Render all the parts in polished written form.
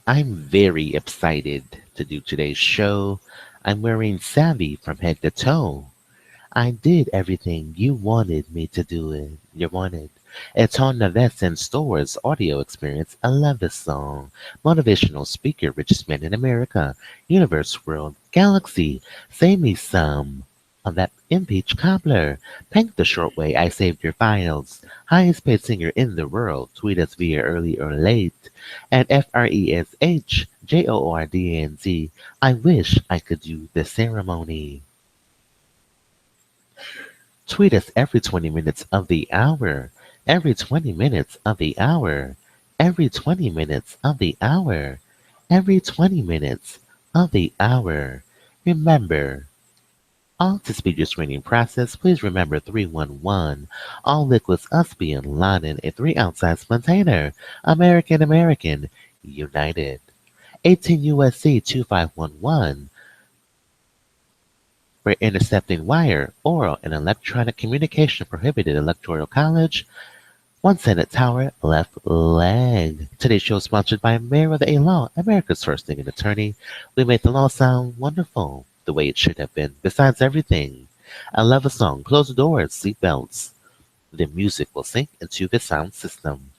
I'm very excited to do today's show. I'm wearing savvy from head to toe. I did everything you wanted me to do it. You wanted. It's on the Vets and Stores audio experience. I love this song. Motivational speaker, richest man in America, universe, world, galaxy. Save me some of that impeach cobbler. Paint the short way. I saved your files. Highest paid singer in the world. Tweet us via early or late at FRESHJORDNZ. I wish I could do the ceremony. Tweet us every 20 minutes of the hour. Every 20 minutes of the hour. Every 20 minutes of the hour. Every 20 minutes of the hour. Remember, all to speed your screening process, please remember 311. All liquids must be in London, a 3-ounce container. American, United. 18 USC 2511. For intercepting wire, oral, and electronic communication prohibited. Electoral College, 1 Senate Tower, left leg. Today's show is sponsored by Mayor of the A-Law, America's first singing attorney. We make the law sound wonderful, the way it should have been. Besides everything, I love a song. Close the doors, seatbelts. The music will sink into the sound system.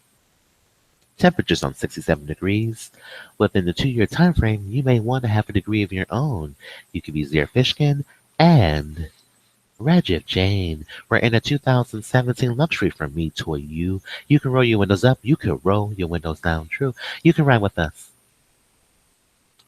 Temperatures on 67 degrees. Within the 2-year time frame, you may want to have a degree of your own. You could be Zare Fishkin and Rajiv Jain. We're in a 2017 luxury from me to you. You can roll your windows up. You can roll your windows down. True. You can ride with us.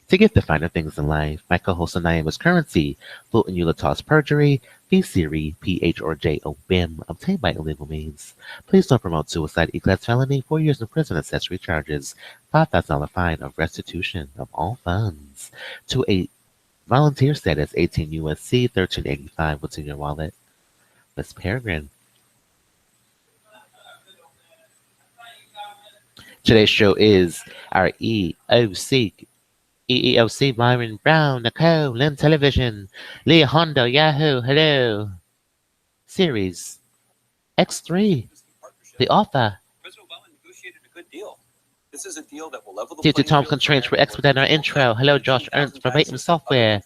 To get the finer things in life, my co-host and I am his currency. Vote in Eulato's perjury, fee Siri, PH or J O BIM, obtained by illegal means. Please don't promote suicide, E-class felony, 4 years in prison, accessory charges, $5,000 fine of restitution of all funds. To a volunteer status, 18 USC 1385. What's in your wallet? Miss Peregrine. Today's show is our EEOC, Byron Brown, Nicole, Lynn Television, Leah Hondo, Yahoo, Hello, Series, X3, the author. President Obama negotiated a good deal. This is a deal that will level the playing field. Tom Constraints for expediting our intro. Hello, Josh Ernst, Verbatim Software.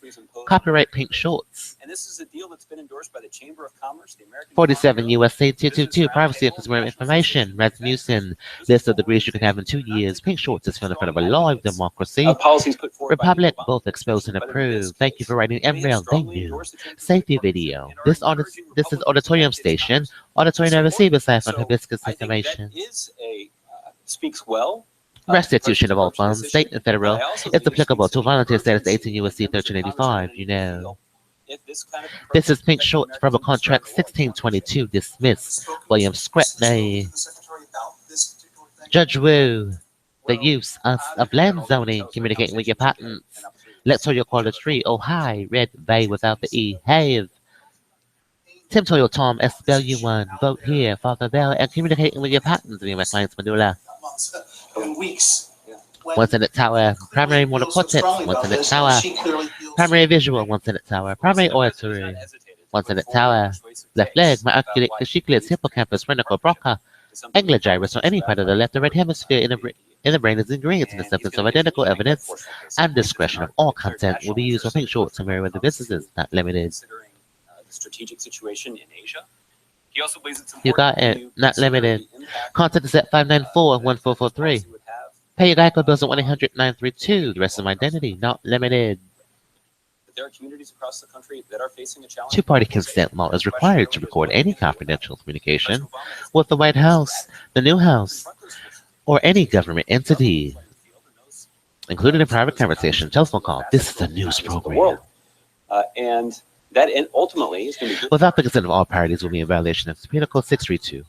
Copyright Pink Shorts. And this is a deal that's been endorsed by the Chamber of Commerce, the American 47 USA 222. Privacy and consumer information. Rasmussen. List of degrees you can have in 2 years. Pink Shorts is in front of a live democracy. Republic, both exposed and approved. Thank you for writing MRail. They knew. Safety video. This is Auditorium Station. Auditorium never see besides on hibiscus information. Speaks well. Restitution of all funds, state and federal, is applicable to volunteer status 18 U.S.C. 1385, you know. This is Pink Shorts, Verbal Contract 1622, dismissed. William Scretney. Judge Wu, the use of land zoning, communicating with your patents. Let's show your quality tree. Oh, hi, red bay without the E. Have. Tim Toyo Tom, SBLU1, vote here, Father Bell, and communicating with your patents via my client's medulla. Weeks. 1 Senate Tower, primary monocortex, 1 Senate Tower, primary visual, 1 Senate Tower, primary auditory, 1 Senate Tower, left leg, myoculate, fasciculate, hippocampus, renical, broca, angular gyrus, or any part of the left or right hemisphere in the brain is ingredients in the substance of identical evidence, and discretion of all content will be used for Pink Shorts to marry with the businesses, not limited. The strategic situation in Asia. You got it. Not limited. Contact is at 594-1443. Pay your Geico bills at 1-800-932. The rest of my identity. Not limited. There are communities across the country that are facing a challenge. Two-party consent law is required to record any confidential communication with the White House, the new House, or any government entity, including a private conversation, telephone call. This is a news program. And that ultimately is going to be without the consent of all parties will be in violation of Penal Code 632.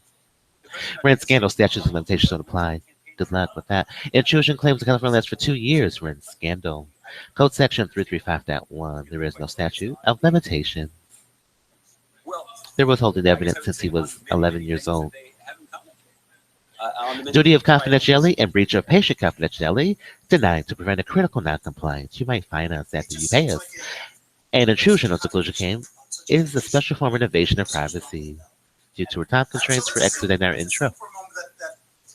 Rent scandal statutes and limitations don't apply. Good luck with that. Intrusion claims in California lasts for 2 years. Rent scandal. Code section 335.1. There is no statute of limitations. They're withholding evidence since he was 11 years old. Duty of confidentiality and breach of patient confidentiality denied to prevent a critical non-compliance. You might fine us after you pay us. An intrusion on seclusion claim is a special form of invasion of privacy due to time constraints for expediting our intro.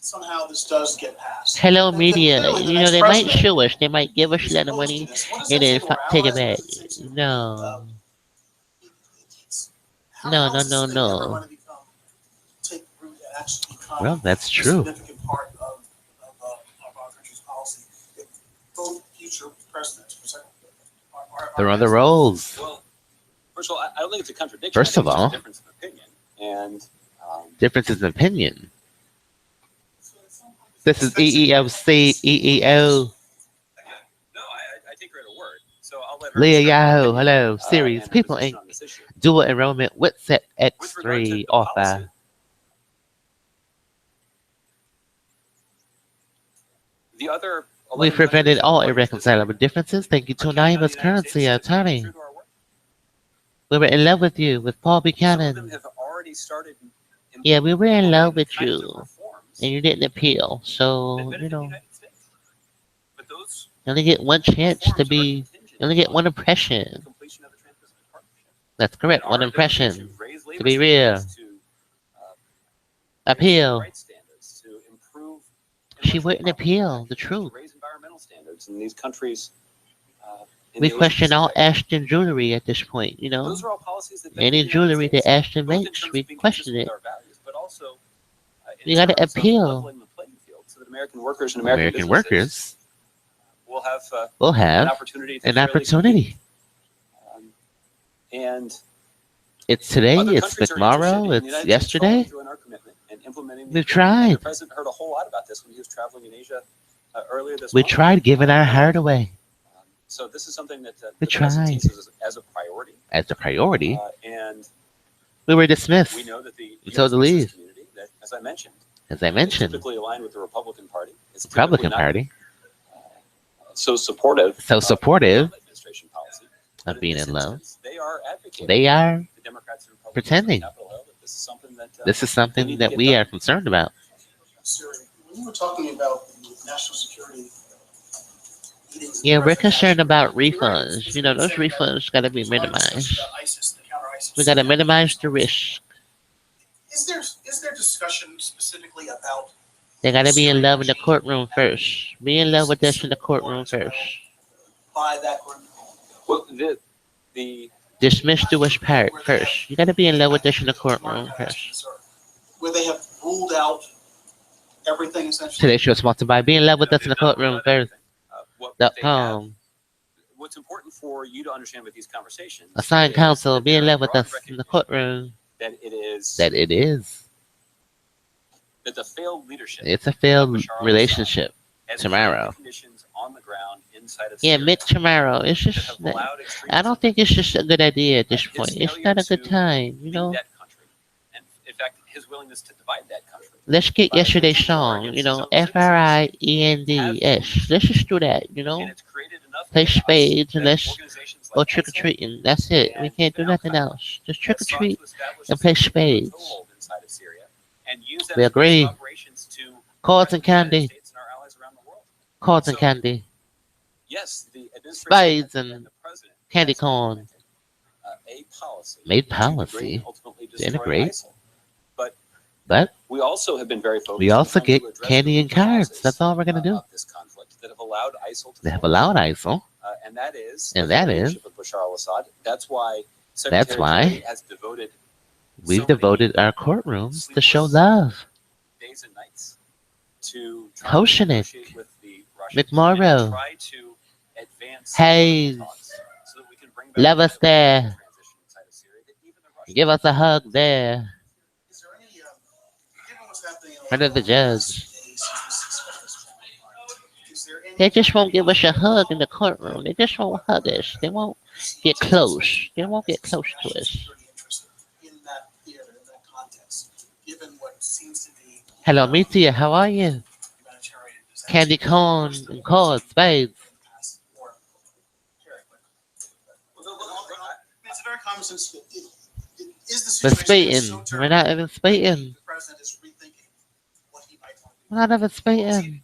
somehow this does get passed. Hello, That media. clearly the You know, next they might president show us. They might give us a is lot of opposed to money this. What does and that then say to our take it allies? What back. does it say to, No. it's, No, how no, is this no, thing ever no. going to take root and actually become Well, that's a true. significant part of our country's policy? If both future presidents They're on the rolls. Well, first of all, I don't think it's a contradiction. First I of think it's all, just a difference of opinion. And differences in opinion. This is EEOC, EEO. no, I take her at her word. So I'll let her. LiaYAOOH, hello, series, and her People position Inc. on this issue. DualEnrollment, WitSec, With regard to the x3Author. policy, the other We 11 prevented countries all are irreconcilable differences. Thank you to counting on the Anonymous United Currency, States to be attorney. true to our word. We were in love with you, with Paul Some of them Buchanan. have already started. Yeah, we were in love implementing the with kinds of you, reforms and you didn't appeal. that So, benefit you the know, United States. But those you only get one chance to reforms are be, contingent you only get on one the impression. completion of the Trans-Pacific Partnership. That's correct, And one our ability impression. to raise To labor be real. standards, to raise Appeal. human rights standards, to improve She intellectual wouldn't property appeal protection, the truth. to raise environmental standards in these countries. In We the Asia question all Pacific. Ashton jewelry at this point, you know. Those are all policies that Any benefit the United jewelry States, that Ashton both in makes, terms we of being question consistent it. with our values, but also in You gotta terms of appeal. leveling the playing field so that American workers and American American businesses workers will have will an have opportunity to an fairly opportunity. compete. And It's today, other it's countries are tomorrow, interested in the it's United States following yesterday. through on our commitment and implementing. We've The tried. The president heard a whole lot about this when he was traveling in Asia earlier this We month. tried giving our heart away So this is something that We the president tried. sees as a priority. as a priority. And We were dismissed. we know that the So U.S. the business leave. community, that, as I mentioned, As I is mentioned, typically aligned with the Republican Party. It's typically Republican not Party, so supportive. so supportive of administration policy. of But being this in love. instance, they are advocating. They are The Democrats and Republicans pretending. on Capitol Hill that this is something that This is we something need to that get we done. are concerned about. Syria. When you were talking about the national security meetings, Yeah, we're President concerned Ashton, about you were refunds. You know, those saying that refunds got to be there's a lot of discussion minimized. about ISIS, the counter-ISIS. We got to minimize the risk. Is there discussion specifically about They got to be in love in the courtroom first. Be in love with us in the courtroom first. by that group? Well, the Dismiss the worst part first. You got to be in love with us in the courtroom first. Where they have ruled out everything essentially. Today's show is sponsored by Be in love with us in the courtroom first. what they have, .com. what's important for you to understand with these conversations. Assigned is counsel. that Be in there love is with broad us in the recognition courtroom. That it is that the failed leadership. It's a failed of Bashar al-Assad relationship. has Tomorrow. created the conditions on the ground inside of Yeah, Syria admit tomorrow. It's that just. have allowed extremism. I don't think it's just a good idea at this His point. It's failure not a good to time, you lead know. that country, and in fact, his willingness to divide that country. Let's get by yesterday's waging war song, against you his know, own citizens. FRIENDS. Let's just do that, you know. And it's created enough Play chaos spades and that let's organizations go like trick or ISIL treating. That's it. We and can't do even nothing Al-Qaeda else. Just trick or has sought treat to establish and play a significant spades. foothold inside of Syria and use that We as a base agree. of operations to Cards threaten and the United candy. States and our allies around the world. Cards and So, candy. yes, the administration Spades and and the president candy has corn. implemented, a policy Made to degrade policy and ultimately to destroy integrate. ISIL. But But we also have been very focused we also on trying get to address candy the and root cards. causes, That's all we're going to do. of this conflict that have allowed ISIL to They have flourish. allowed ISIL. And that is And the that leadership of Bashar al-Assad. That's why That's Secretary why Kerry has devoted we've so many devoted our courtrooms to show sleepless love. days and nights to try Oceanic. to negotiate with the Russians McMorrow. and try to advance Hayes. talks so that we can bring back Love us there. transition inside of Syria that even the Russians Give us a hug there. Is there any given what's happening in Under the judge. is there any They just won't give us a hug in the courtroom. They just won't hug us. They won't get close. They won't get close to us. security interest in that theater, in that context, given what seems to be Hello, Mithia. How are you? humanitarian disaster? Candy corn and cards, spades. It's a very common sense. Is the We're situation so speaking. We're terrible not even speaking. the president is rethinking what he might want to do? We're not even speaking.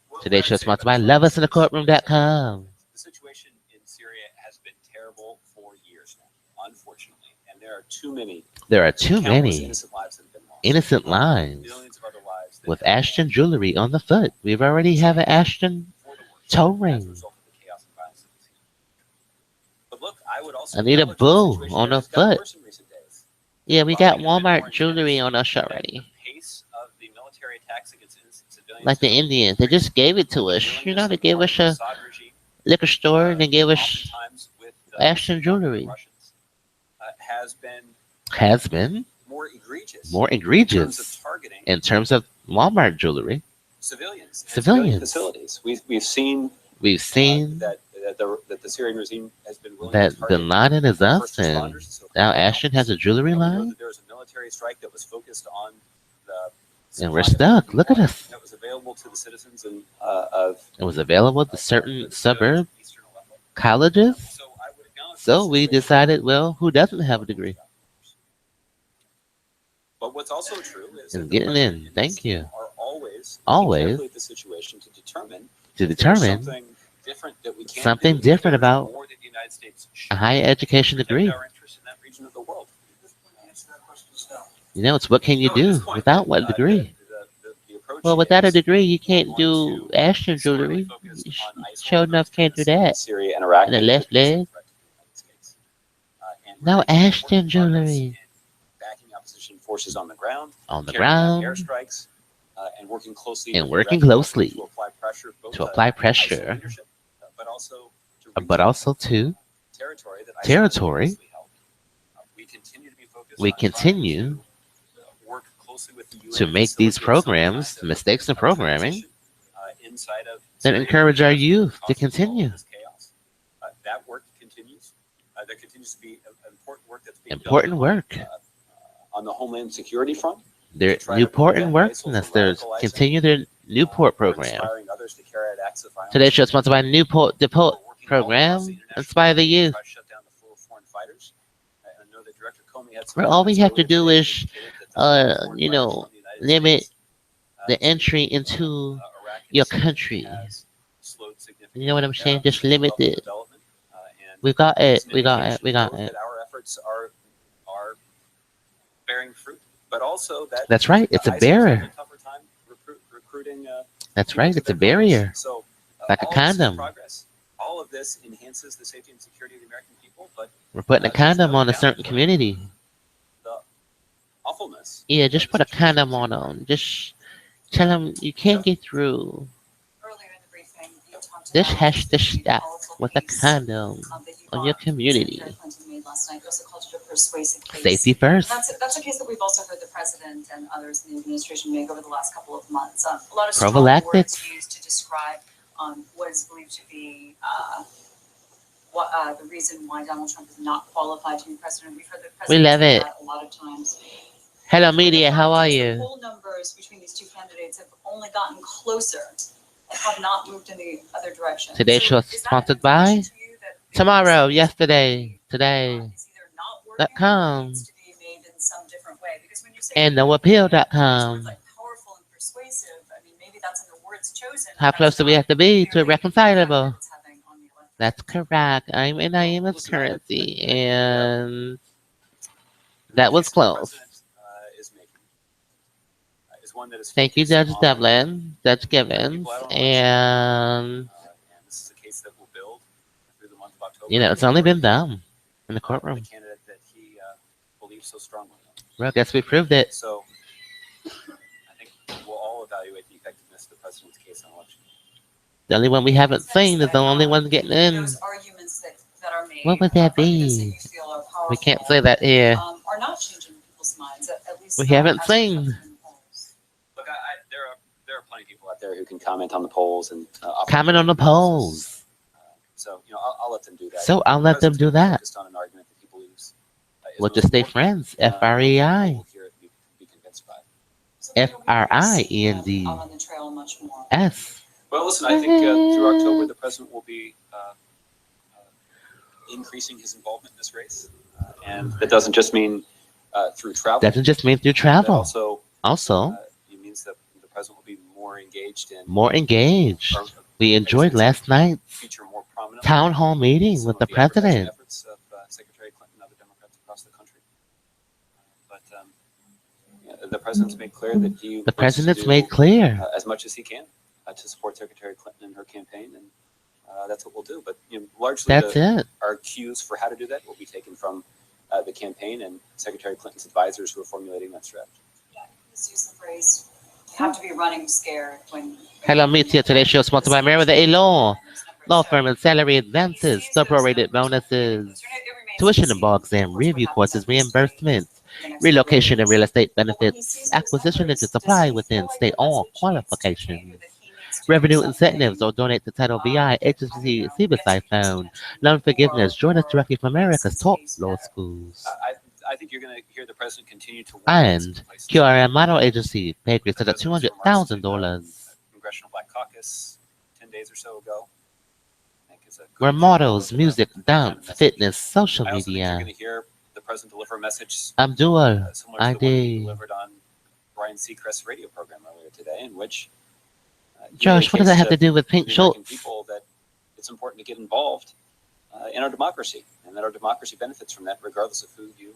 Well, Today's show I'd is say sponsored that by loveusinthecourtroom.com. the situation in Syria has been terrible for years now, unfortunately, and there are too many There are too countless many innocent lives that have been lost. innocent lives Millions of other lives with Ashton jewelry on the foot. We've already have an Ashton toe ring. I need a bull on the foot. Yeah, we got Walmart jewelry on us already. Like the Indians, they just gave it to us. You know, they gave us a liquor store and they gave us Ashton jewelry. Has been more egregious in terms of Walmart jewelry. Civilians. Facilities. We've seen that the Syrian regime has been willing that to Bin target Laden is us, first and responders. So now Ashton has a jewelry we know line, that there was a military strike that was focused on the and we're supply of stuck. Look at us. that was available to the citizens of It was available to certain suburb Eastern Aleppo. colleges, So I would acknowledge so this we situation. decided, well, who doesn't have a degree? But what's also true is And that getting the in. president and Thank his you. team are always Always. carefully at the situation to determine To if there's determine something different that we can something do, if different there's about more that the United States a should higher do education to protect degree. our interests in that region of the world. At this point, the answer to that question is no. You know, it's what can you No, at this do point, without what degree? the approach Well, without a is degree, you we're can't going do to Ashton squarely jewelry. focus You on sure isolating enough can't do terrorists in that. Syria and Iraq And the and left posing a leg, threat to the United States. And we're no making important Ashton progress jewelry in backing opposition forces on the ground, on the carrying out ground airstrikes, and working closely and with working direct closely to apply pressure, both to apply ISIL pressure, leadership, but also to but regional also to territory that ISIL has territory. previously held. We continue to be focused We on trying continue to work closely with the UN to make these facilitate some programs, kind of mistakes in programming, transition, inside of that Syria encourage our as we youth to cause all of continue. this chaos. That work continues. There continues to be important work that's being Important done work. on the homeland security front. Their to try to Newport and prevent work. ISIL from There's radicalizing, continue their Newport or program. inspiring others to carry out acts of violence. Today's show is sponsored by Newport We're Depot working all across program. the international Inspire the community to youth. try to shut down the flow of foreign fighters. I know that Director Comey had some Where all we comments have to earlier do today is, that indicated that the flow of foreign you fighters know, from the United limit States, the to, entry into Iraq and your Syria country. has slowed significantly. You know what I'm saying? Just Level limit of it. development, and We got it's it. an We got it. indication We got both it. that our efforts are bearing fruit, but also that That's right. It's a ISIL is having barrier. a tougher time recruiting That's people right. to It's a their cause. barrier. So Like a all of this is condom. progress. All of this enhances the safety and security of the American people, but We're putting a there's condom no on a doubt certain community. the awfulness. Yeah, of just the put a situation condom on them. Just tell them you can't get through. Earlier in the briefing, you talked This about has to the stop powerful with a case, condom that you on your thought community. Secretary Clinton made last night. You also called it a persuasive case. Safety first. That's a case that we've also heard the president and others in the administration make over the last couple of months. A lot of strong Prophylactics. words used to describe what is believed to be the reason why Donald Trump is not qualified to be president. We've heard the We president love say it. that a lot of times. Hello, But the media. fact How are is the you? poll numbers between these two candidates have only gotten closer and have not moved in the other direction. Today's So show is is that sponsored information by to you that the tomorrow, persuasive yesterday, today, is either not working or .com needs to be made in some different way? Because when you say and words noappeal.com. like powerful and persuasive, I mean maybe that's in the words chosen. How but close that's do we not have to be to clearly the effect reconcilable? that it's having on the electorate. That's correct. I'm in Naeem's currency, and that was close. Is making is one that is Thank you, focused Judge on, Devlin, Judge Givens, and this is a case that will build through the month of October. you know it's only been done in the courtroom. The candidate that he believes so strongly in. Well, I guess we proved it. So I think we'll all evaluate the effectiveness of the president's case on election. The only one we haven't seen is the only one getting in. Those arguments that are made, What would that arguments that be? you feel are powerful, We can't say that here. are not changing people's minds, at least We haven't as seen. reflected in the polls. Look, there are plenty of people out there who can comment on the polls and Comment on the polls. So I'll let them do that. So I'll let them do The president's that. focused on an argument that he believes is We'll really just stay important. friends. FREI. We'll hear it, be convinced by it. So we don't really see them FRIEND. out on the trail much more. S. Well, listen, I think through October, the president will be increasing his involvement in this race. And that doesn't just mean through travel. Doesn't just mean through That travel. also it means that the president will be more engaged in More engaged. or We enjoyed last night's feature more prominently town hall meeting some with of the advertising president. efforts of Secretary Clinton and other Democrats across the country. But the president's made clear that he The wants to president's do, made clear. as much as he can to support Secretary Clinton in her campaign, and that's what we'll do. But largely, That's it. our cues for how to do that will be taken from the campaign and Secretary Clinton's advisors who are formulating that strategy. Yeah, let's use the phrase, you have to be running scared when... Hello, media. Today's show is sponsored by Mary with the Law. Law firm and salary advances, prorated bonuses, tuition and bar exam, review courses, reimbursements, relocation and real estate benefits, acquisition and supply within state all qualifications, revenue incentives, or donate to Title VI, HSBC, CBSI Phone, loan forgiveness. Join us directly from America's top law schools. I think you're going to hear the president continue to And QRM Model Agency paid rates at $200,000. Congressional Black Caucus 10 days or so ago. I think it's a We're models, music, dance, fitness, social I also think you're media. going to hear the president deliver a message I'm dual similar to the one he ID. delivered on Brian Seacrest's radio program earlier today, in which he Josh, what does that have to indicates do with Pink the American Schultz? people that it's important to get involved in our democracy, and that our democracy benefits from that, regardless of who you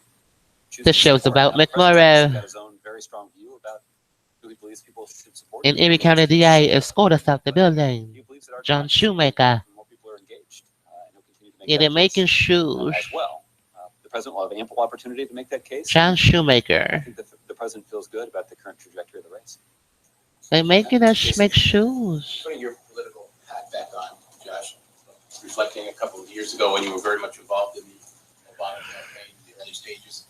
choose. This to show's support. about Now, the president McMurray. has got his own very strong view about who he believes people should support. In Erie County DA escort us out the building. He believes that our John democracy Shoemaker. benefits when more people are engaged, and he'll continue to make Yeah, that they're case, making shoes. as well. The president will have ample opportunity to make that case. John I Shoemaker. think the president feels good about the current trajectory of the race. They're making us make shoes. Putting your political hat back on, Josh, reflecting a couple of years ago when you were very much involved in the Obama campaign, the early stages.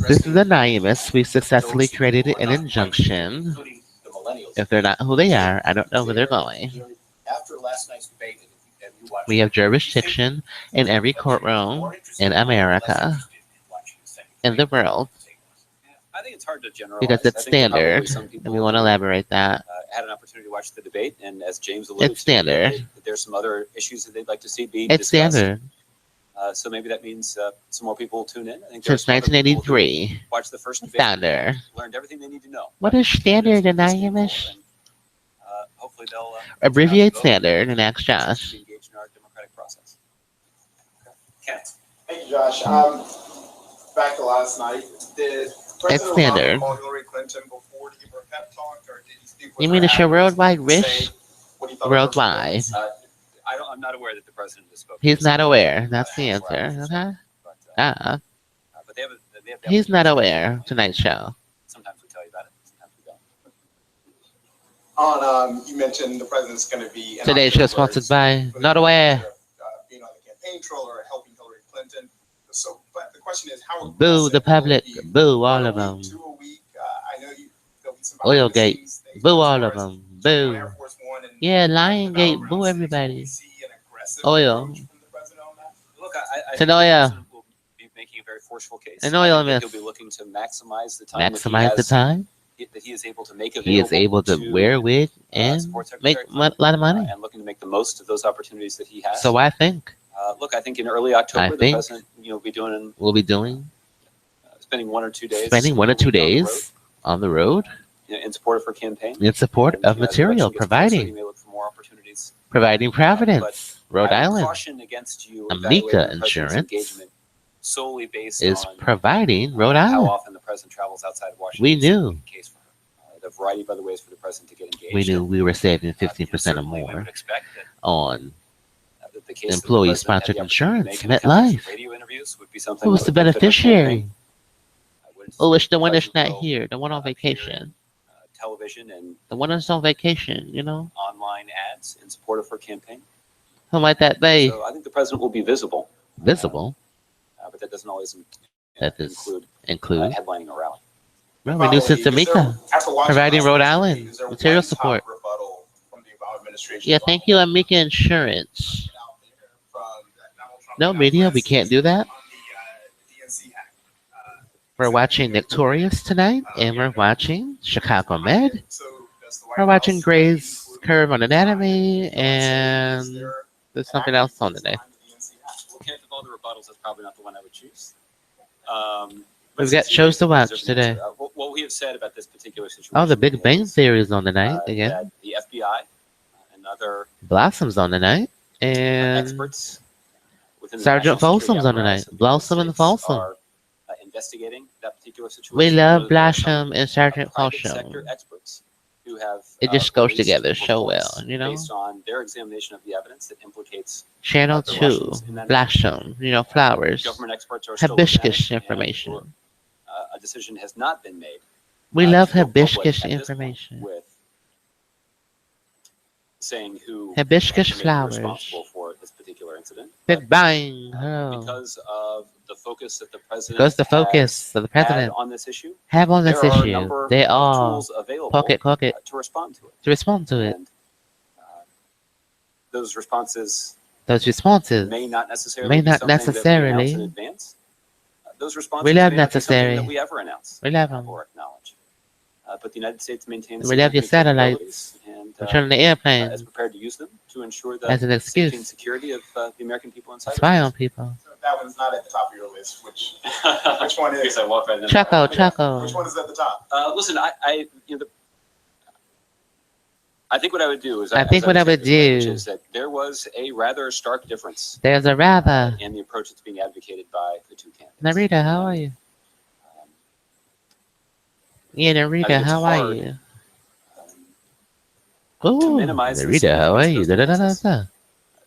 This is anonymous. We successfully created an injunction. Including the millennials. If they're not who they are, I don't know where they're going. After last night's debate, have you watched? We have jurisdiction in every courtroom in America, in the world, I think it's hard to generalize. because I it's think there are probably standard. some And people we want to elaborate that. had an opportunity to watch the debate, and as James alluded It's standard. to, there's some other issues that they'd like to see be It's discussed. standard. So maybe that means some more people will tune in. I think Since there are some other people who 1983. watched the first debate, Standard. learned everything they need to know. What is standard anonymous? And, hopefully they'll Abbreviate vote standard and ask and Josh. be engaged in our democratic process. Ken. Thank you, Josh. Back to last night, did President standard. Obama call Hillary Clinton before to give her a pep talk, or did he speak with You her mean to show afterwards worldwide to rich? say what he thought of her Worldwide. performance? I'm not aware that the president has spoken. He's not aware. That's the answer. Okay. But they have He's not aware. Tonight's show. Sometimes we tell you about it. Sometimes we don't. You mentioned the president's going to be in Today's show October, sponsored by Not Aware. being on the campaign trail or helping Hillary Clinton. So, but the question is, how Boo the aggressive public. will it be? Boo all One a of them. week, 2 a week. I know there'll be some Oil behind the Gate. scenes things Boo as all far of as them. Air Boo. Force One and Yeah, Lion the Gate. battleground Boo cities. everybody. Will we see an aggressive Oil. approach from the president on that? Look, I Tanoia. think the president will be making a very forceful case. An oil I think that miss. he'll be looking to maximize the time that he Maximize the has- time. that he is able to make He is available able to wear a wig and support make Secretary a lot of money. and looking to make the most of those opportunities that he has. So I think Look, I think in early October, I the think president, will be doing we'll be doing spending 1 or 2 days, spending 1 or 2 on the road, days on the road in support of her campaign. in support And, of as the material, election gets closer, providing he may look for more opportunities. Providence, Rhode I would Island caution against you Amica evaluating the president's Insurance engagement solely based is on providing Rhode how Island. often the president travels outside of Washington. We DC to knew. make a case for her. There are a variety of other ways for the president to get engaged. We knew we were saving 15% or Certainly we more would expect that, on that the case that the employee-sponsored president had the opportunity to insurance, make in the MetLife. radio interviews would be something Who was that the would benefit her beneficiary? campaign. I would Oh, it's the one that's President not will, here, the one on appear in, vacation, television and the one that's on vacation, you know? online ads in support of her campaign. Who might that be? So I think the president will be visible, Visible. but that doesn't always That is include include. headlining a rally. Well, we knew since Amica. After watching Providing last Rhode night's Island debate, is there material one top support. rebuttal from the Obama administration Yeah, thank you, Amica Insurance. out there from Donald Trump No and media, we President can't do that. on the DNC hack? We're watching Victorious tonight, and we're watching Chicago Med. So does the White We're watching House Gray's include Curve on Anatomy, Is and there there's something else on today. behind the DNC hack? Well, Kent, of all the rebuttals, that's probably not the one I would choose. We've got shows to watch today. What we have said about this particular situation. Oh, the Big Bang is, Theory is on tonight again. that the FBI and other Blossom's on tonight, and experts within the Sergeant national security Folsom's on apparatus tonight. of the Blossom United and States Folsom. are investigating that particular situation. We love There are some, Blossom and Sergeant private Falsham. sector experts who have It just goes released together so reports well, you know? based on their examination of the evidence that implicates Channel the 2, Russians in that Blossom, flowers. government experts are still looking at Hibiscus it, and information. a decision has not been made. We love to go public hibiscus at this point information. with saying who Hibiscus may be flowers. responsible for this particular incident. Big bang. Because of the focus that the president Because the focus of the had president on this issue, have on this there are a issue. number They of are tools available pocket to respond to it. to respond to it. And those responses Those responses may not necessarily may be not something that we necessarily- announce in advance. Those responses We love may not be something necessary. that we ever announce We love 'em. or acknowledge. But the United States maintains We love your significant satellites. capabilities and Returning the is airplane prepared to use them to ensure the as an safety and excuse security of the American people inside. to spy on people. So that one's not at the top of your list. Which one is? I walk right in. Choco, Which Choco. one is at the top? Listen, I think what I would do is I think what I would do- which is that there was a rather stark difference There's a rather. in the approach that's being advocated by the two candidates. Narita, how are you? Um, Yeah, I Narita, think it's how are hard, you? to Ooh, minimize the Narita, how are significance you? of Da, da, those da, da, differences. da.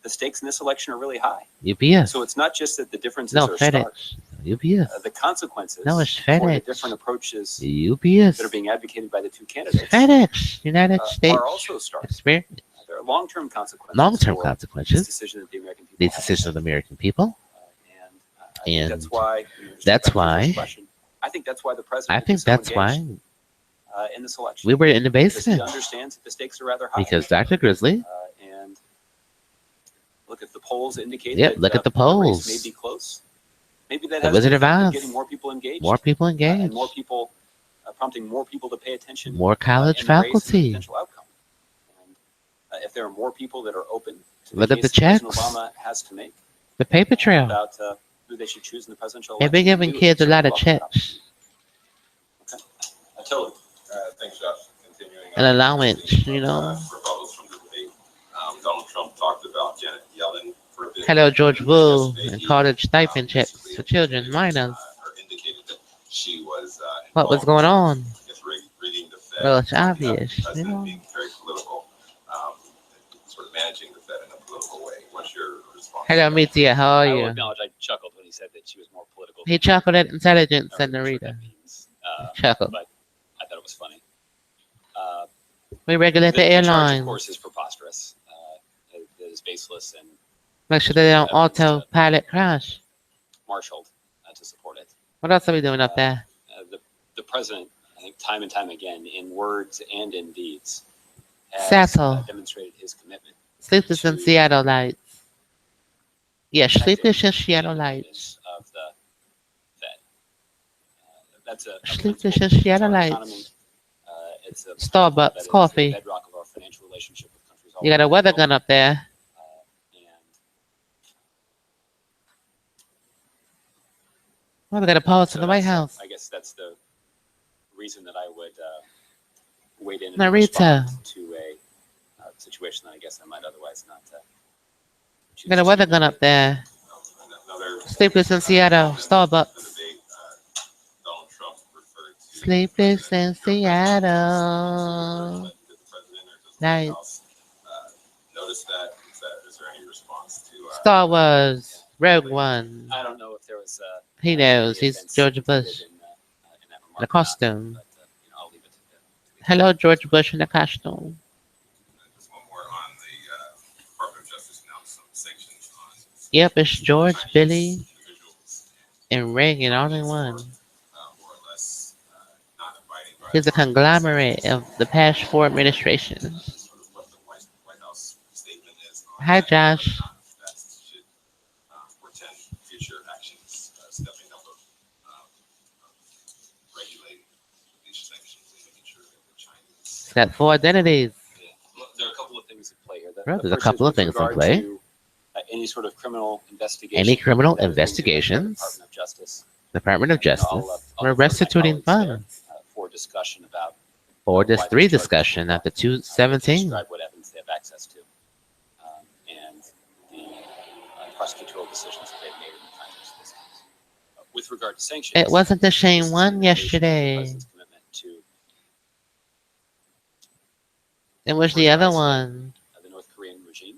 The stakes in this election are really high. UPS. So it's not just that the differences No, are stark. FedEx. UPS. The consequences No, it's for the FedEx. different approaches UPS. that are being advocated by the two candidates FedEx. United States. are also stark. Experience. There are long-term consequences. Long-term for consequences. This decision that the American people These have. decisions of the American people. And I think And that's why. that's why- I think that's why the president. I think is so that's engaged, why in this election. we were in the Because he basement. understands that the stakes are rather high. Because Dr. Grizzly, And look, if the polls indicate Yep, that look at the race polls. may be close, maybe that The has Wizard the of effect of Oz. getting more people engaged, more people and engaged. more people, prompting more people to pay attention. More college in the race and the faculty. potential outcome. And if there are more people that are open to Look at the case that President checks. Obama has to make The paper trail. about who they should choose in the presidential They've been election, giving we kids a would lot of certainly welcome checks that. Tilly. Thanks, Josh. Continuing and on allowance, the, you know. Rebuttals from the debate. Donald Trump talked about Janet Yellen forbidden. Hello, George Wu, Yesterday, and he, college stipend checks basically for children, minors. Or indicated that she was What was involved going on? in, I guess, reading the Fed. Well, it's talking about obvious, the you president know. being very political, sort of managing the Fed in a political way. What's your response? Hello, Mitya, how are I will you? acknowledge I chuckled when he said that she was more political. He chuckled at intelligence Or and I'm sure Narita. that means, Chuckled. But I thought it was funny. We regulate the charge, of airlines. course, is preposterous. It is baseless and Make sure they don't autopilot crash. marshaled to support it. What else are we doing up there? The president, I think, time and time again, in words and in deeds, has Settle. demonstrated his commitment. Sleepless in Seattle Lights. Yeah, Sleepless in Seattle Lights. Of the Fed. That's a Sleepless in principle Seattle to our Lights. economy. It's a Starbucks that is coffee. the bedrock of our financial relationship with countries all You got a over the weather world. gun up there. And Oh, we got a pause so in the White that's- House. I guess that's the reason that I would wade in and Narita. respond to a situation that I guess I might otherwise not. You got a weather gun up there. Another Sleepless in Seattle. Starbucks. the debate, Donald Trump referred to Sleepless in Seattle. the president or just the Nice. House. Notice that. Is there any response to Star Wars. Rogue One. I don't know if there was. He knows. any He's offense George included Bush. in that remark The or not, costume. but, I'll leave it to the Hello, George Bush in the costume. just one more on the Department of Justice announced some sanctions on Yep, it's George, Billy, individuals and Reagan all in one. more or less not abiding by He's a conglomerate of the past 4 administrations. sort of what the White House statement is on Hi, that, Josh. that should portend future actions, stepping up of regulating these sanctions and making sure that the Chinese. It's got 4 identities. Yeah. Well, there are a couple of things at play here. Right, The there's a first couple is of with things in regard play. to, any sort of criminal investigation. Any criminal that is being conducted by the investigations, Department of Justice. Department of And I'll, Justice, I'll we're defer to my restituting colleagues there, funds for discussion about for why this these 3 charges discussion were at the brought, 217. describe what evidence they have access to, and the prosecutorial decisions that they've made in the context of this case. With regard to sanctions, It wasn't the this same is one in relation to the yesterday. President's commitment to It was the other isolate one. the North Korean regime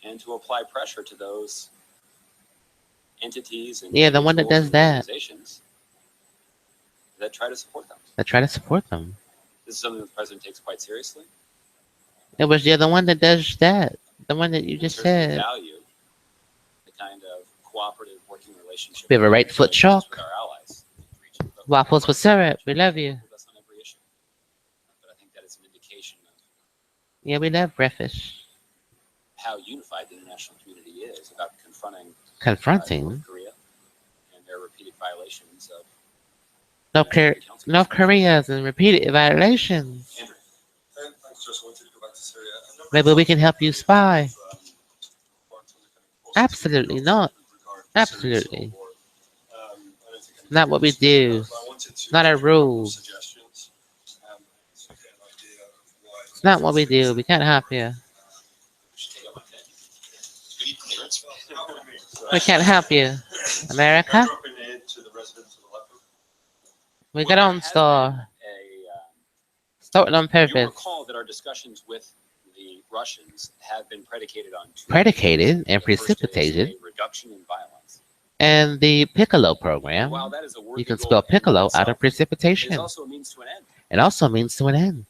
and to apply pressure to those entities and Yeah, the one that individuals does and that. organizations that try to support them. I try to support them. This is something that the president takes quite seriously. It was the other one that does that. The one that you We just certainly said. value the kind of cooperative working relationship We have a that right foot with chalk. our allies in the region. But Waffles with syrup. We love you. with us on every issue. But I think that is an indication of Yeah, we love breakfast. how unified the international community is about confronting Confronting North Korea and their repeated violations of North Korea's and repeated violations. Andrew. And I just wanted to go back to Syria. A number Maybe of we can help you spy. reports on the kind of Absolutely not. with regard to Absolutely. Syria civil war. I don't think anything Not what we else. do. But I wanted to Not our give a couple of rules. suggestions, to get an idea of why It's not what we do. We can't help you. Take out my pen. We need clearance. We can't help you. America? Dropping in to the residents of Aleppo. We got on store. Starting on You purpose. recall that our discussions with the Russians have been predicated on two Predicated and The first is precipitated. a reduction in violence. And the Piccolo program. While that is a worthy You can goal spell in and of piccolo out itself, of it precipitation. is also a means to an end. It also means to an end.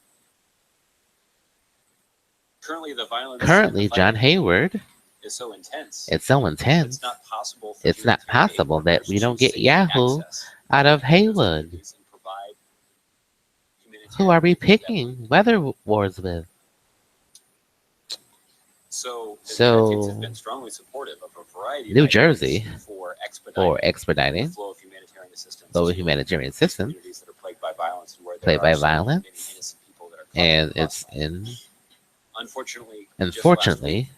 Currently, the violence Currently, and the John fighting Hayward, is so intense. it's so It's intense not possible. For It's not humanitarian aid possible that workers we don't to get safely Yahoo access out of those Haywood. communities and provide Who are we humanitarian aid to them. picking weather wars with? So, the So, United States have been strongly supportive of a variety of New ideas Jersey for for the expediting flow of humanitarian assistance the to humanitarian system communities that are plagued by violence and where there plagued by are so many violence, innocent people that are caught and in the it's crossfire. in Unfortunately, unfortunately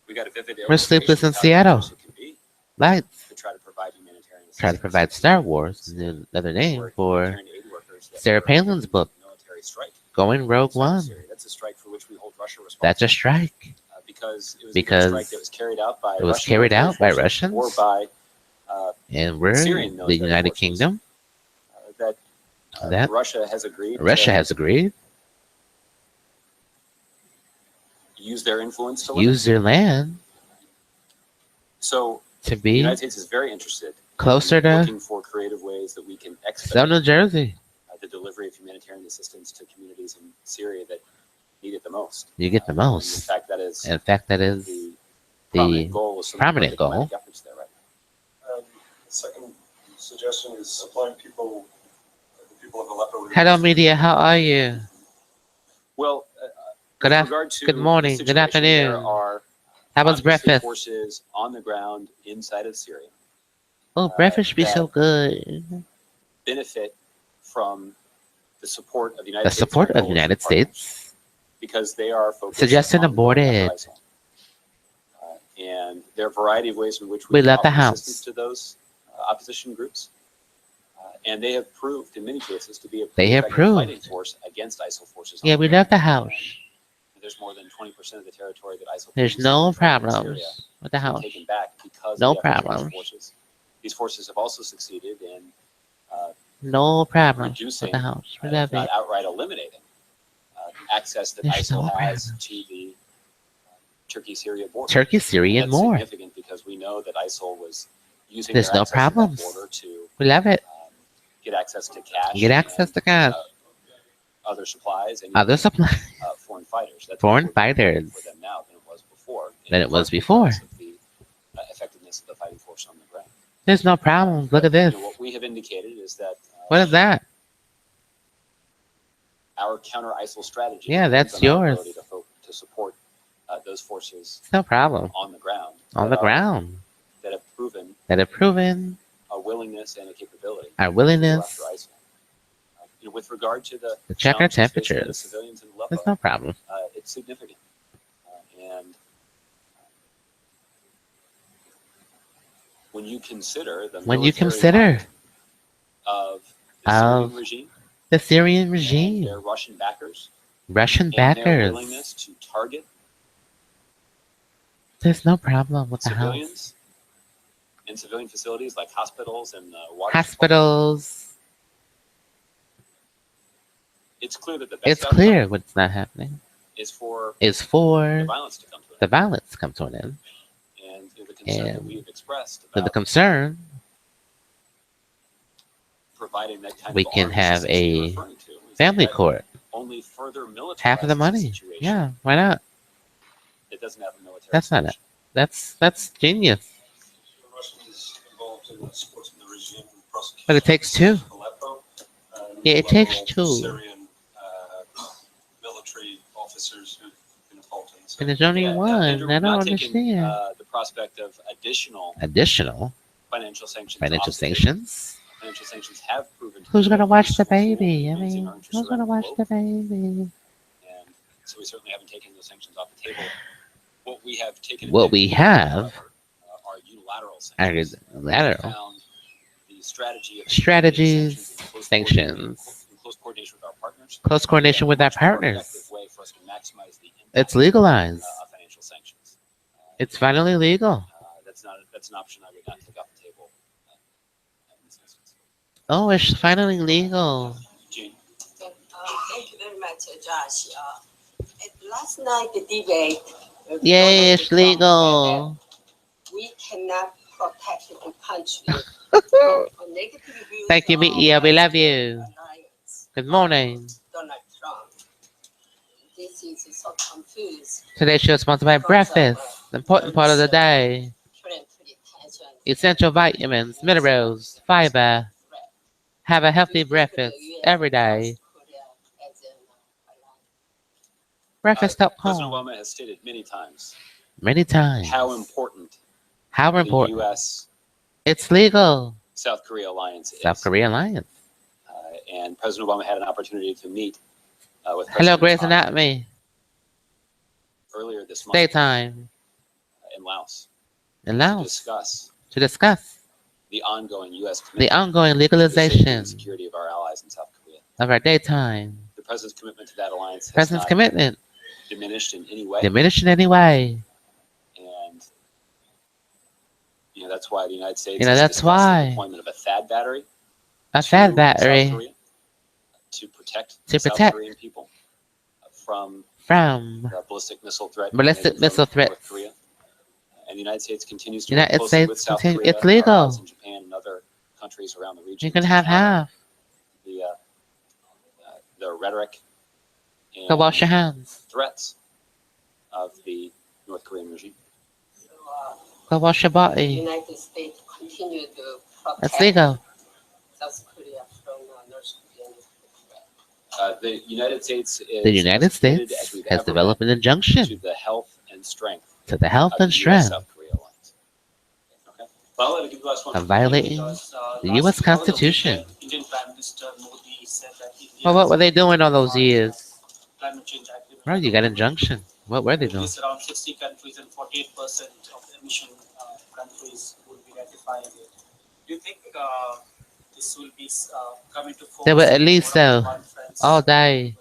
we got a vivid we're sleepless illustration in of how Seattle. dangerous it can be lights to try to provide humanitarian assistance. try to provide Star Wars, another name Where for humanitarian aid workers that Sarah were Palin's in book, military strike. Going Rogue South One. Syria. That's a strike for which we hold Russia responsible. That's a strike because it was because a strike that was carried out by it was Russian carried out by military forces Russians, or by and we're Syrian the military United forces. Kingdom. that Russia has agreed Russia to has agreed use their influence to to use their land So to the be United States is very interested closer in to looking for creative ways that we can South expedite New Jersey. the delivery of humanitarian assistance to communities in Syria that need it the most. You get the In most. fact, that is In fact, that is the the prominent goal of some prominent of the diplomatic goal. efforts there right now. The second suggestion is supplying people, the people of Aleppo. with- Hello, media. How are you? Well, Good with af- regard to good morning, the good situation, There afternoon. are How was obviously breakfast? forces on the ground inside of Syria Oh, breakfast be so that good. benefit from the support of the United The States. support and of the coalition United partners, States. because they are focused Suggestion on going aborted. after ISIL. And there are a variety of ways in which We can left the offer house. assistance to those opposition groups. And they have proved, in many cases, to be a They pretty have effective proved. fighting force against ISIL forces. on Yeah, the we ground. left the house. There's more than 20% of the territory that ISIL There's forces no have controlled in problems Syria with the has been house. taken back because No of the efforts of these problems. forces. These forces have also succeeded in No problems with reducing, the house. We if love not it. outright eliminating, access that There's ISIL no has problems. to the Turkey-Syria border. Turkey, Syria, and That's more. significant because we know that ISIL was using There's their no access to that problems. border to We love it. get access to cash, Get access and, to cash. other supplies, and Other even, supply. foreign fighters. That's Foreign more difficult fighters. for them now than it was before. Than it was before. Because of the effectiveness of the fighting force on the ground. There's no problems. Look at this. You know, what we have indicated is that What is that? our counter ISIL strategy. Yeah, that's depends on our yours. ability to support those forces No problem. on the ground. On the that are- ground. that have proven That have proven a willingness and a capability our to go willingness after ISIL. You know, with regard to the to check our challenges facing the temperatures. civilians in There's Aleppo, no problem. it's significant. And when you consider the When you military consider might of the Syrian of regime the Syrian and regime, their Russian backers, Russian and their backers, willingness to target there's no problem with the house. civilians in civilian facilities like hospitals and water. Hospitals. It's clear that the best It's outcome clear what's not happening is for is for the violence to come to an the end. violence to come to an end. And the concern that And we have expressed with the about concern, providing that kind we of can armed have assistance you're a referring to is family that court. only further militarizes Half of the money. situation. Yeah, why not? It doesn't have a military That's not it. solution. That's genius. Russia is involved in supporting the regime and prosecution. But it takes two. Aleppo, Yeah, it takes local two. Syrian military officers who've been involved in this. And there's only Yeah, one. Andrew, I we're don't not taking, understand. the prospect of additional Additional financial sanctions. financial off the table. sanctions. Financial sanctions have proven. to Who's be gonna very watch the useful tool baby? in I advancing mean, our interests who's gonna around the watch globe. the baby? And so we certainly haven't taken those sanctions off the table. What we have taken. What we have are unilateral are sanctions. lateral Found the strategy of strategies, sanctions in close coordination with our partners. close coordination with our Much more partners. effective way for us to maximize the impact It's legalized. of financial sanctions. It's finally legal. That's an option I would not take off the table in this instance. Oh, it's finally legal. Gene, Thank you very much, Josh. At last night, the debate. Yay, Donald it's Trump legal. said that we cannot protect the country from negative views Thank you, of Mia. We love you. alliance. Good morning. Donald Trump. This is so confused. Today's show is sponsored by breakfast. The important part of the day. Currently, tension. Essential vitamins, minerals, fiber. Have a healthy breakfast every day. President Breakfast.com. Obama has stated many times Many times. how important How the important. U.S. It's legal. South Korea alliance is. South Korea Alliance. And President Obama had an opportunity to meet with Hello, President Grey's Han Anatomy. earlier this month Daytime. in Laos In to Laos. discuss the ongoing U.S. the commitment ongoing to the safety legalization and security of our allies in South Korea. of our daytime. The President's commitment to that alliance has President's not commitment diminished in any way. diminished in any way. And that's why the United States That's discussed why. the deployment of a THAAD battery A to fat South battery Korea to protect To the South protect. Korean people from from the ballistic missile threat. ballistic emanating missile from North threats. Korea. And the United States continues to United work closely with States South continue- Korea, it's legal. our allies in Japan, and other countries around the region. You can to have counter half. the rhetoric Go wash your and hands. threats of the North Korean regime. So, Go wash your the body. United States continue to It's protect legal. South Korea from North Korean threat. The United States is The United as committed States as we've has ever developed an been to injunction the health and strength to the health of and the strength U.S.-South Korea alliance. Okay. Well, I'll give you last one. of violating the U.S. Constitution. Indian Prime Minister Modi said that India Well, what were they doing all those years? climate change agreement. Well, you got injunction. What were they doing? It's around 60 countries and 48% of the emission countries would be ratifying it. Do you think this will be coming to force? They were at least in the so. conference, All day.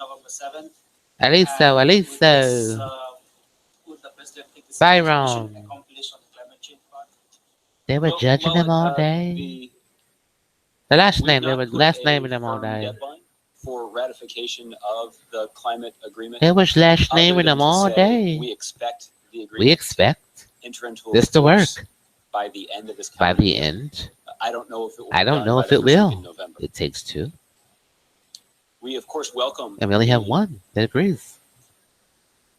November 7th. At least so. At least so. Would the president think this Byron. should accomplish on the climate change part? They were judging them all day. The last We've name. They not were put last a naming them all firm day. deadline for ratification of the climate agreement. They was last other naming than them to all say day. We expect the agreement We expect enter into this to work force by the end of this by calendar the year. end. I don't know if it will. I be don't done know by if the it first week will. in November. It takes two. We of course welcome And we only have the one that agrees.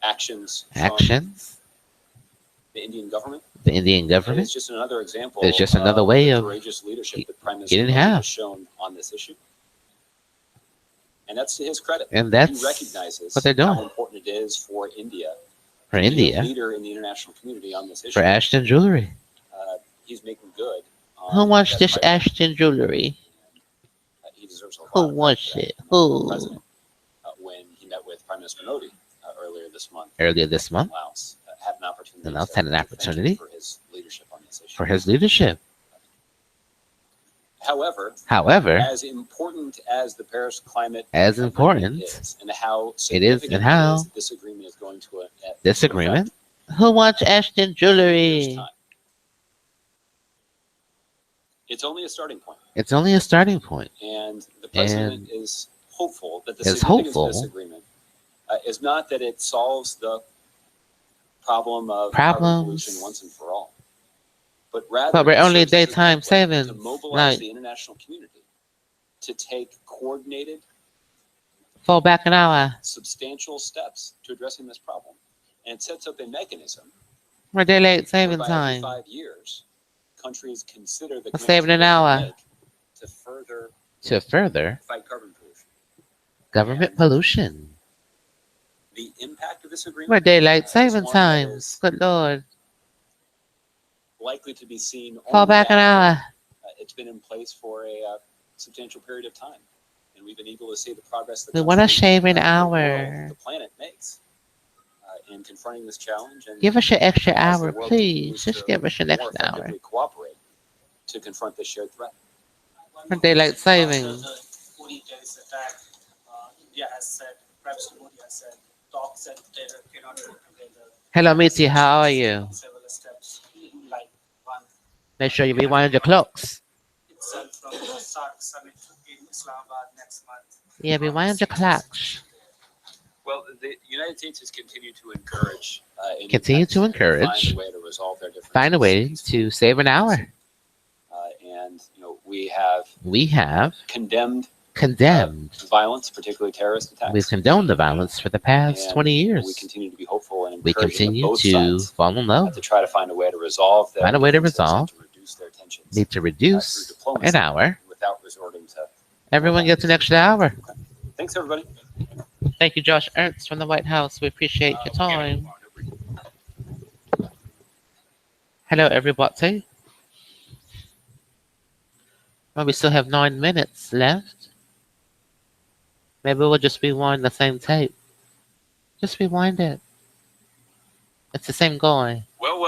actions from Actions. the Indian government. The Indian And government. it's just another example. It's just another way the of courageous leadership that Prime Minister getting Modi half. has shown on this issue. And that's to his credit. And He that's recognizes what they're how doing. important it is for India for to be a India. leader in the international community on this issue. For Ashton jewelry. He's making good. Who wants that this fight. Ashton jewelry? He deserves a lot Who of credit wants for that it? from the Who? president, when he met with Prime Minister Modi earlier this month. Earlier this month. Laos had an opportunity. And Laos to- had an to thank him opportunity for his leadership on this issue. For his leadership. However, However, as important as the Paris climate as agreement important is, and how it is significant and how that this agreement is going to this agreement. Who wants Ashton year's jewelry? time. It's only a starting point. It's only a starting point. And the president is hopeful that the is significance hopeful. of this agreement is not that it solves the problem of carbon pollution once and for all, but rather But we're it only serves as a daytime template savings. to mobilize Like, the international community to take coordinated, fall back an hour. substantial steps to addressing this problem. And it sets up a mechanism We're daylight saving whereby every time. 5 years, countries consider the We're saving an commitments hour. they make to further To further fight carbon pollution. government And pollution. the impact of this agreement We're daylight is saving one that times. is Good Lord. likely to be seen Fall only back an after, hour. it's been in place for a substantial period of time, and we've been able to see the progress the We want to country, shave an the world, hour. the planet makes in confronting this challenge. And Give us your extra as the hour, world please. continues Just to give us an more extra hour. effectively cooperate to confront this shared threat. For daylight After savings. the Uri terrorist attack, India has said, Prime Minister Modi has said, talks and terror cannot go together. Hello, Mitzi. How are you? Several steps, like one Make sure you rewind your clocks. itself from the SARC summit in Islamabad next month. Yeah, rewind your clocks. Well, the United States has continued to encourage Continue to find encourage. a way to resolve their differences. Find a way to save an hour. And we have We have condemned violence, particularly terrorist attacks. We've condoned the violence for the past And 20 years. We continue to be hopeful and We encouraging continue both to sides fall in love. to try to find a way to resolve their Find a way to differences and resolve. to reduce their tensions Need to through reduce diplomacy an hour. without resorting to. Everyone gets an extra hour. Thanks, everybody. Thank you, Josh Ernst from the White House. We appreciate your time. Hello, everybody. Well, we still have 9 minutes left. Maybe we'll just rewind the same tape. Just rewind it. It's the same guy. Well.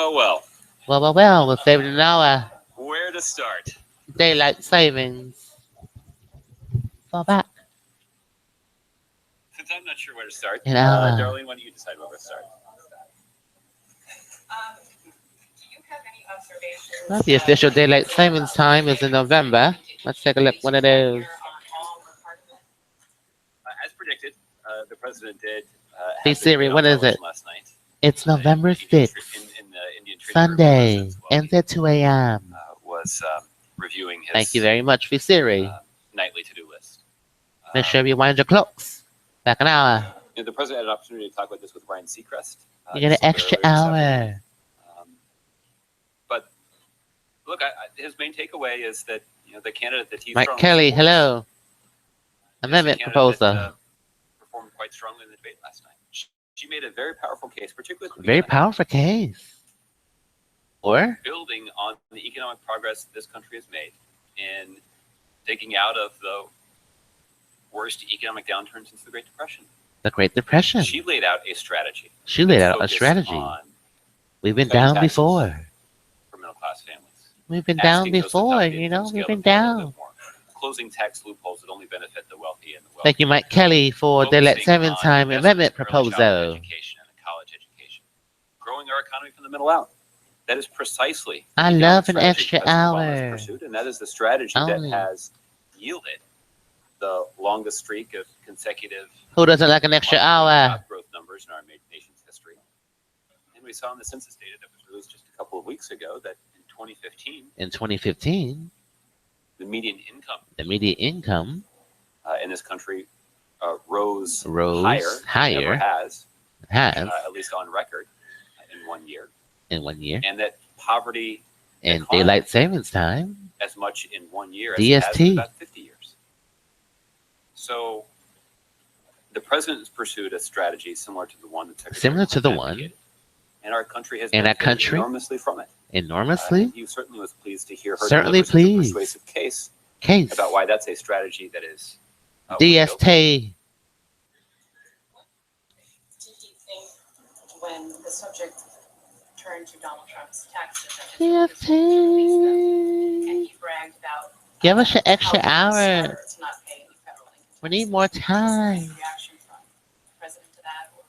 Well, we'll save it an hour. Where to start? Daylight savings. Fall back. Since I'm not sure where to start, An hour. Darlene, why don't you decide where to start? Do you have any observations? Well, the official daylight savings time is in November. Let's take a look what it is. As predicted, the president did. Hey Siri, what is it? Last night. It's November 6th, In the Indian Treaty Sunday, Representative while ends at 2 a.m. was reviewing his Thank you very much, Hey Siri. nightly to-do list. Make sure you wind your clocks. Back an hour. The president had an opportunity to talk about this with Ryan Seacrest. You get an extra hour. But look, his main takeaway is that the candidate that he's Mike strongly Kelly, supports hello. is the Amendment candidate proposal. that, performed quite strongly in the debate last night. She made a very powerful case, particularly for Very powerful case. Or building on the economic progress this country has made in digging out of the worst economic downturn since the Great Depression. the Great Depression. She laid out a strategy. She laid out a focused strategy. on We've been cutting down taxes before. for middle-class families. We've been down Asking those at the before, top you income know, we've scale been to pay a little down. bit more. Closing tax loopholes that only benefit the wealthy and the wealthy. Thank you, Mike Kelly, for the Focusing 7 on time investments amendment in early childhood proposal. education and college education. Growing our economy from the middle out. That is precisely I the love an strategy extra President Obama has hour. pursued, and that is the strategy Only. that has yielded the longest streak of consecutive Who doesn't like an extra hour? job growth numbers in our nation's history. And we saw in the census data that was released just a couple of weeks ago that in 2015, In 2015, the median income the median income in this country rose rose higher than it ever has, has at least on record, in 1 year. in 1 year. And that poverty And declined daylight savings time, as much in 1 year as it has in DST. about 50 years. So the president has pursued a strategy similar to the one that Secretary Similar to the Clinton one. advocated, and our country has And our benefited country enormously from it. enormously. He certainly was pleased to hear her Certainly deliver such a pleased. persuasive case Case. about why that's a strategy that is DST. Do you think when the subject turned to Donald Trump's taxes and his refusal to release them, and DST. he bragged about Give us an extra how he was hour. smarter to not pay any federal income We need tax? more Is there any time. reaction from the president to that, or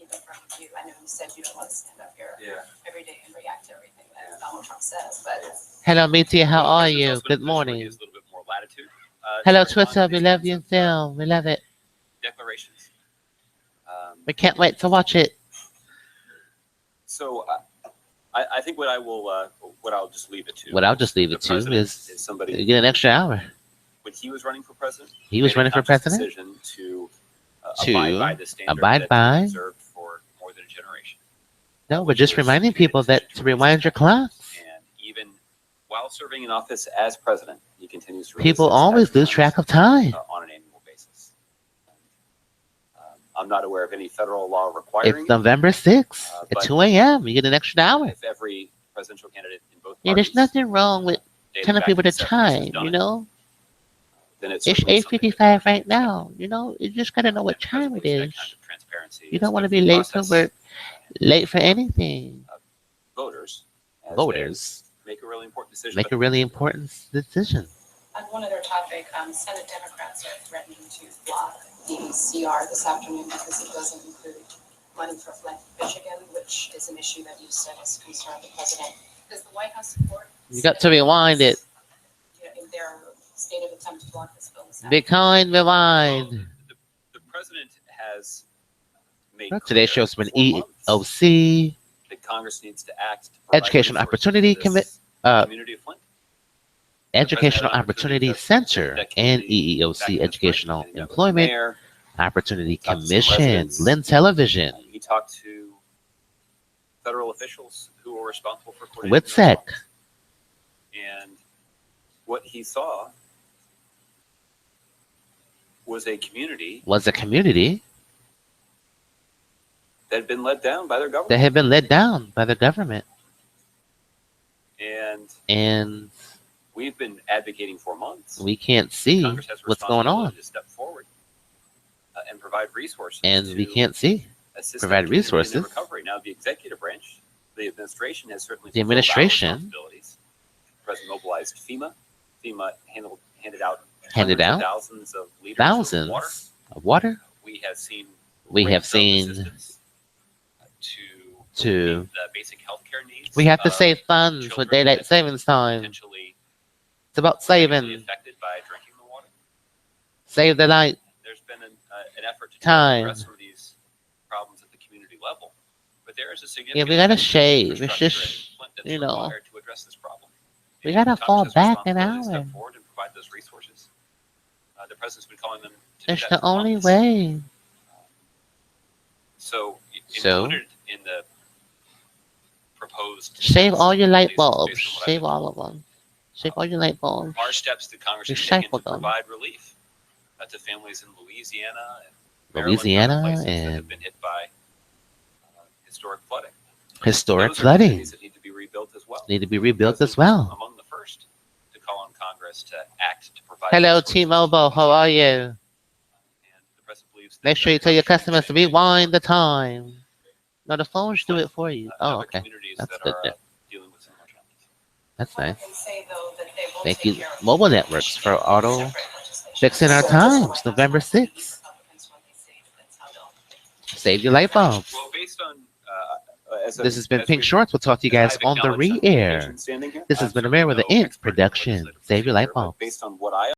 even from you. I know you said you don't want to stand up here Yeah. every day and react to everything that Donald Trump says, but Hello, Meteor. How Well, are there's you? also Good a position where he morning. has a little bit more latitude. Hello, to respond Twitter. to We these love kinds you, of, film. We love it. declarations. We can't wait to watch it. So I think what I'll just leave it to. What I'll just leave the it to president is somebody you get an extra hour. when he was running for president. He was made a running for conscious president Decision to to abide by the standard abide that's by- been observed for more than a generation. No, we're just reminding people that to rewind your clocks. And even while serving in office as president, he continues to People release his always tax lose returns, track of time. on an annual basis. I'm not aware of any federal law requiring It's November 6th at but 2 a.m. You get an extra hour. if every presidential candidate in both Yeah, there's parties nothing wrong with dating telling back people to the 70s has time, done you it, know? then it's It's certainly something that 8:55 right now, you know? You just gotta know what and time it presently that is. kind of transparency You is don't want to good be for the late for process. work, late for anything. Voters, as they Voters make a really important decision. make a really important decision. on one other topic, Senate Democrats are threatening to block the CR this afternoon because it doesn't include money for Flint, Michigan, which is an issue that you said has concerned the president. Does the White House support? You got to rewind it. In their stated attempt to block this bill this Be kind, Well, rewind. the president has made Today's clear show's been for months EOC, that Congress needs to act to provide Educational resources Opportunity to this community of Flint. Educational Opportunity Center, and EEOC Educational Employment Mayor, Opportunity talked to some Commission, residents. LIN Television, he talked to federal officials who were responsible for coordinating the WitSec. response. And what he saw was a community Was a community that had been let down by their government. that had been let down by the government. And We've been advocating for months. we can't see Congress has what's going on. responsibility to step forward and provide resources. And we to can't see. assist provide that community in their resources. recovery. Now, the executive branch, the administration has certainly The fulfilled our administration- responsibilities. The president mobilized FEMA. FEMA handed out Handed hundreds of out thousands of liters thousands of water. of water. We have seen We have ramped up seen assistance to to- meet the basic healthcare needs. We have to of save funds for children daylight that savings time. potentially It's about negatively saving. affected by drinking the water. Save the light. There's been an effort to Time. address some of these problems at the community level, but there is a Yeah, significant we gotta shave. It's infrastructure just, in Flint that's you know, required to address this problem. we And gotta Congress fall has back an responsibility to hour. step forward and provide those resources. The president's been calling them to do It's that the for only months. way. So, So- included in the proposed Shave all your light based- bulbs. based on what I've Shave been all of them. Shave all your light bulbs. are steps that Congress has taken Recycle to them. provide relief to families in Louisiana and Maryland, Louisiana other places that have and been hit by historic flooding. historic Those are flooding communities that need to be rebuilt as well. need to be rebuilt The as president was well. among the first to call on Congress to act to provide. Hello, resources. T-Mobile. How are you? And the president believes that Make sure you tell your customers to rewind the time. No, the phones do it for you. Oh, other okay. communities That's that good are then. dealing with similar challenges. That's nice. And say, though, that they will Thank take you, care of mobile networks, for auto separate legislation. fixing our So, times. November 6th. Republicans, when they say that's how they'll- Save your light bulbs. Well, based on This has been Pink Shorts. We'll talk to you guys on the re-air. This has been a Mayor with an Ink production. Save your light bulbs. Based on what I